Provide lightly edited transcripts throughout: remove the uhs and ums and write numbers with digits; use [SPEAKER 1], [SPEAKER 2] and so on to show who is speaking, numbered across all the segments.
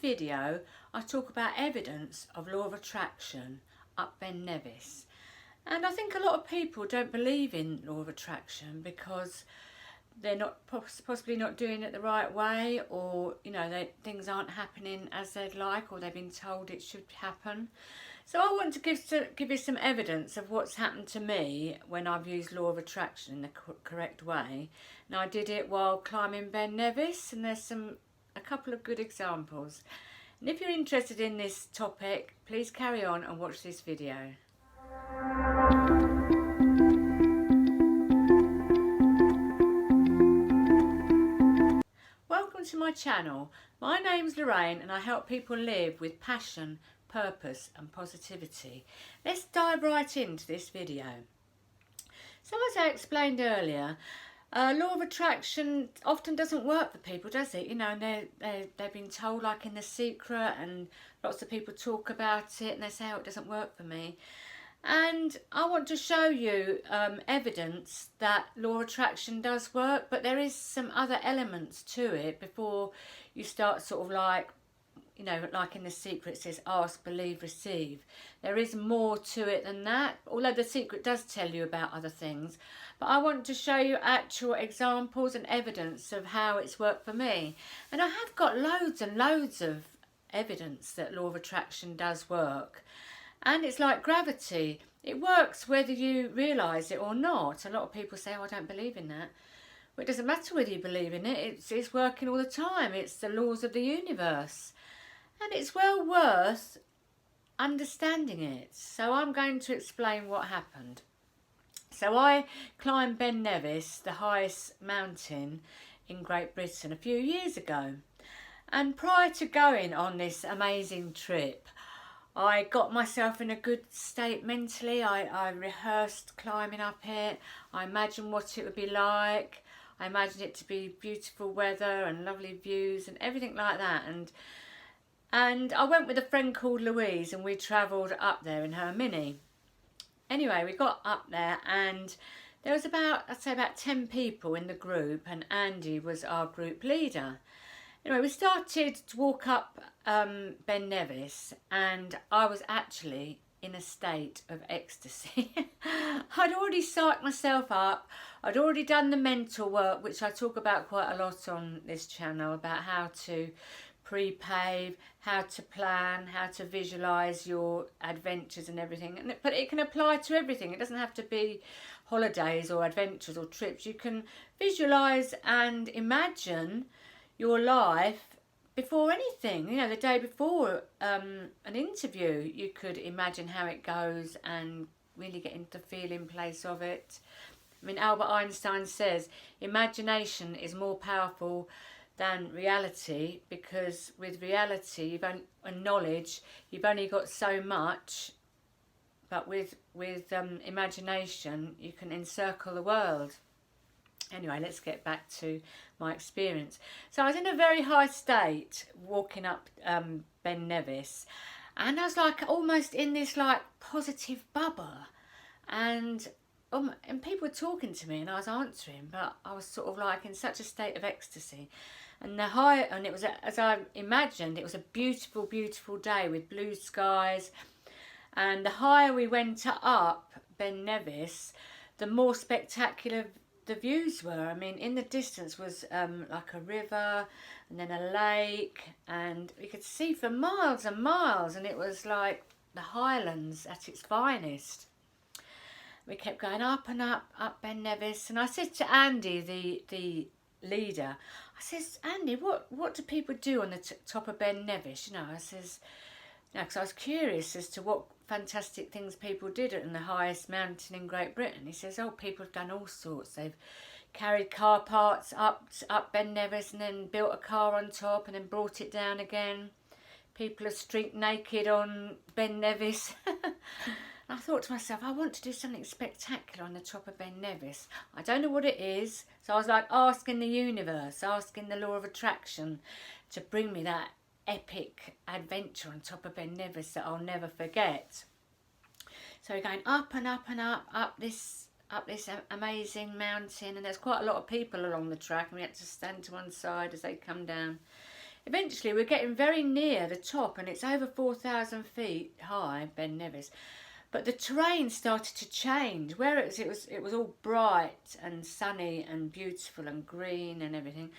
[SPEAKER 1] video I talk about evidence of law of attraction up Ben Nevis. And I think a lot of people don't believe in law of attraction because they're not possibly not doing it the right way, or things aren't happening as they'd like, or they've been told it should happen. So I want to give you some evidence of what's happened to me when I've used law of attraction in the correct way. And I did it while climbing Ben Nevis, and there's a couple of good examples. And if you're interested in this topic, please carry on and watch this video. Welcome to my channel. My name's Loraine and I help people live with passion, purpose and positivity. Let's dive right into this video. So as I explained earlier, law of attraction often doesn't work for people, does it? And they've been told, like in The Secret, and lots of people talk about it and they say, oh, it doesn't work for me. And I want to show you evidence that law of attraction does work, but there is some other elements to it before you start sort of like in The Secret it says ask, believe, receive. There is more to it than that, although The Secret does tell you about other things. But I want to show you actual examples and evidence of how it's worked for me. And I have got loads and loads of evidence that law of attraction does work. And it's like gravity. It works whether you realise it or not. A lot of people say, oh, I don't believe in that. Well, it doesn't matter whether you believe in it. It's working all the time. It's the laws of the universe. And it's well worth understanding it. So I'm going to explain what happened. So I climbed Ben Nevis, the highest mountain in Great Britain, a few years ago. And prior to going on this amazing trip, I got myself in a good state mentally. I rehearsed climbing up it. I imagined what it would be like. I imagined it to be beautiful weather and lovely views and everything like that. And I went with a friend called Louise and we travelled up there in her Mini. Anyway, we got up there and there was I'd say about 10 people in the group, and Andy was our group leader. Anyway, we started to walk up Ben Nevis and I was actually in a state of ecstasy. I'd already psyched myself up. I'd already done the mental work, which I talk about quite a lot on this channel, about how to pre-pave, how to plan, how to visualise your adventures and everything. But it can apply to everything. It doesn't have to be holidays or adventures or trips. You can visualise and imagine your life before anything. The day before an interview, you could imagine how it goes and really get into the feeling place of it. I mean, Albert Einstein says imagination is more powerful than reality, because with reality and knowledge you've only got so much, but with imagination you can encircle the world. Anyway, let's get back to my experience. So I was in a very high state walking up Ben Nevis, and I was like almost in this like positive bubble, and people were talking to me and I was answering, but I was sort of like in such a state of ecstasy. And it was, as I imagined, it was a beautiful, beautiful day with blue skies. And the higher we went up Ben Nevis, the more spectacular the views were. I mean, in the distance was like a river and then a lake, and we could see for miles and miles, and it was like the Highlands at its finest. We kept going up and up Ben Nevis, and I said to Andy, the leader, I says, Andy, what do people do on the top of Ben Nevis? I says, because I was curious as to what fantastic things people did on the highest mountain in Great Britain. He says, oh, people have done all sorts. They've carried car parts up Ben Nevis and then built a car on top and then brought it down again. People are street naked on Ben Nevis. I thought to myself, I want to do something spectacular on the top of Ben Nevis. I don't know what it is. So I was like asking the universe, asking the law of attraction to bring me that epic adventure on top of Ben Nevis that I'll never forget. So we're going up and up and up this amazing mountain, and there's quite a lot of people along the track, and we had to stand to one side as they come down. eventually we're getting very near the top, and it's over 4,000 feet high, Ben Nevis. But the terrain started to change. Whereas it was all bright and sunny and beautiful and green and everything,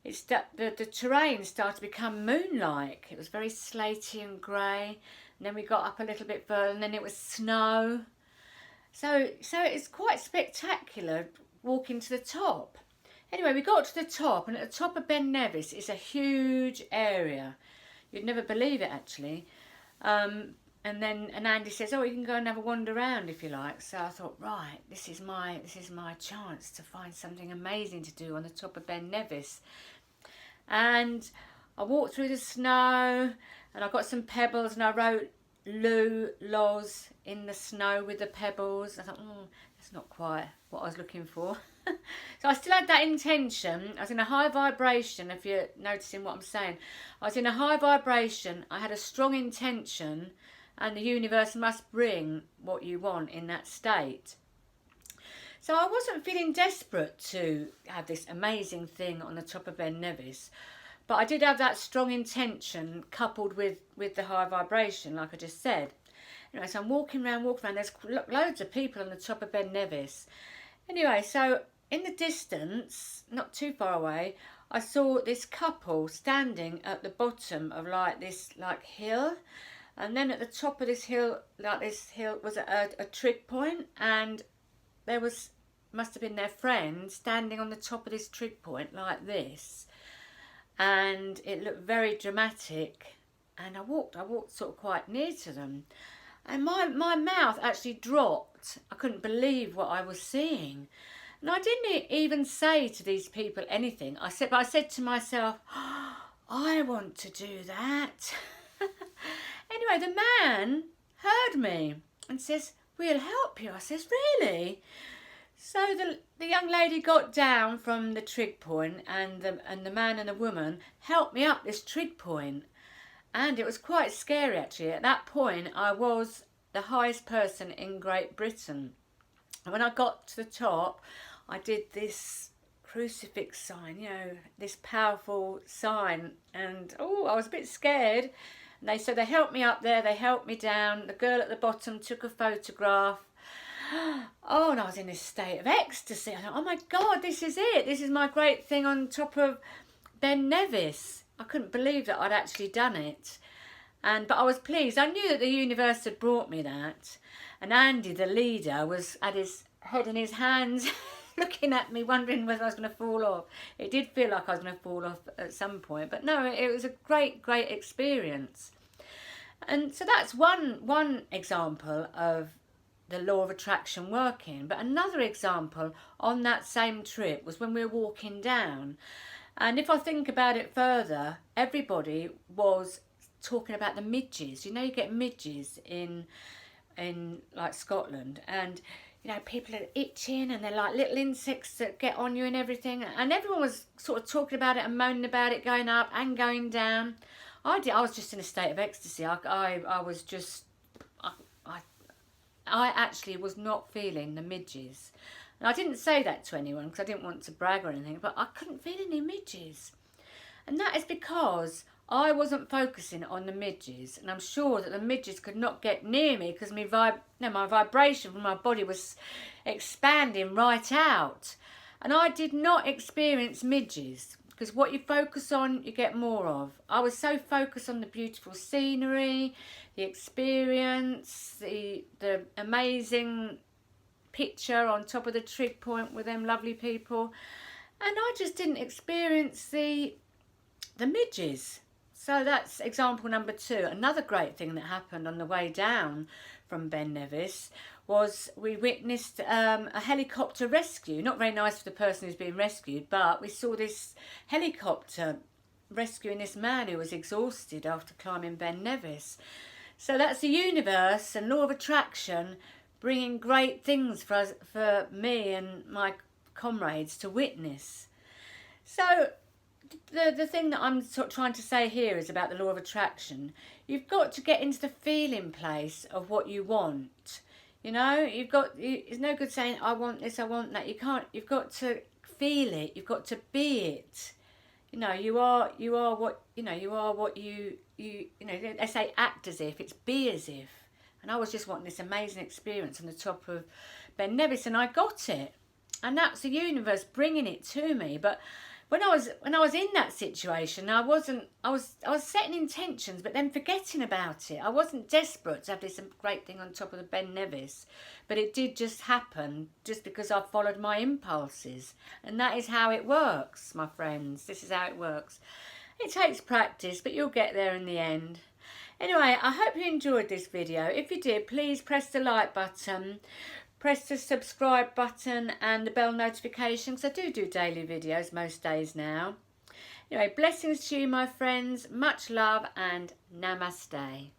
[SPEAKER 1] the terrain started to become moon-like. It was very slaty and grey. And then we got up a little bit further, and then it was snow. So it's quite spectacular walking to the top. Anyway, we got to the top, and at the top of Ben Nevis is a huge area. You'd never believe it, actually. And Andy says, "Oh, you can go and have a wander around if you like." So I thought, right, this is my chance to find something amazing to do on the top of Ben Nevis. And I walked through the snow, and I got some pebbles, and I wrote Loz in the snow with the pebbles. I thought, that's not quite what I was looking for. So I still had that intention. I was in a high vibration, if you're noticing what I'm saying. I was in a high vibration. I had a strong intention, and the universe must bring what you want in that state. So I wasn't feeling desperate to have this amazing thing on the top of Ben Nevis, but I did have that strong intention coupled with the high vibration, like I just said. Anyway, so I'm walking around. There's loads of people on the top of Ben Nevis. Anyway, so in the distance, not too far away, I saw this couple standing at the bottom of this hill. And then at the top of this hill, was a trig point, and there must have been their friend standing on the top of this trig point like this. And it looked very dramatic. And I walked sort of quite near to them. And my mouth actually dropped. I couldn't believe what I was seeing. And I didn't even say to these people anything. I said to myself, I want to do that. Anyway, the man heard me and says, "We'll help you." I says, "Really?" So the young lady got down from the trig point, and the man and the woman helped me up this trig point. And it was quite scary, actually. At that point, I was the highest person in Great Britain. And when I got to the top, I did this crucifix sign, this powerful sign. And, I was a bit scared. And they helped me up there, they helped me down. The girl at the bottom took a photograph. Oh, and I was in this state of ecstasy. I thought, oh my God, this is it. This is my great thing on top of Ben Nevis. I couldn't believe that I'd actually done it. But I was pleased. I knew that the universe had brought me that. And Andy, the leader, had his head in his hands looking at me, wondering whether I was going to fall off. It did feel like I was going to fall off at some point. But no, it was a great, great experience. And so that's one example of the law of attraction working. But another example on that same trip was when we were walking down. And if I think about it further, everybody was talking about the midges. You get midges in like Scotland, and people are itching, and they're like little insects that get on you and everything. And everyone was sort of talking about it and moaning about it, going up and going down. I was just in a state of ecstasy. I was just, I actually was not feeling the midges. And I didn't say that to anyone because I didn't want to brag or anything, but I couldn't feel any midges. And that is because I wasn't focusing on the midges. And I'm sure that the midges could not get near me because my vibration from my body was expanding right out. And I did not experience midges, because what you focus on, you get more of. I was so focused on the beautiful scenery, the experience, the amazing picture on top of the trig point with them lovely people, and I just didn't experience the midges. So that's example number 2. Another great thing that happened on the way down from Ben Nevis was we witnessed a helicopter rescue. Not very nice for the person who's being rescued, but we saw this helicopter rescuing this man who was exhausted after climbing Ben Nevis. So that's the universe and law of attraction bringing great things for me and my comrades to witness. So the thing that I'm sort of trying to say here is about the law of attraction. You've got to get into the feeling place of what you want. It's no good saying, I want this, I want that. You can't. You've got to feel it. You've got to be it. You know, you are what, you know, you are what you know, they say act as if, it's be as if. And I was just wanting this amazing experience on the top of Ben Nevis, and I got it. And that's the universe bringing it to me. But when I was in that situation, I was setting intentions, but then forgetting about it. I wasn't desperate to have this great thing on top of the Ben Nevis, but it did just happen just because I followed my impulses. And that is how it works, my friends. This is how it works. It takes practice, but you'll get there in the end. Anyway, I hope you enjoyed this video. If you did, please press the like button, press the subscribe button and the bell notification, because I do daily videos most days now. Anyway, blessings to you, my friends. Much love and namaste.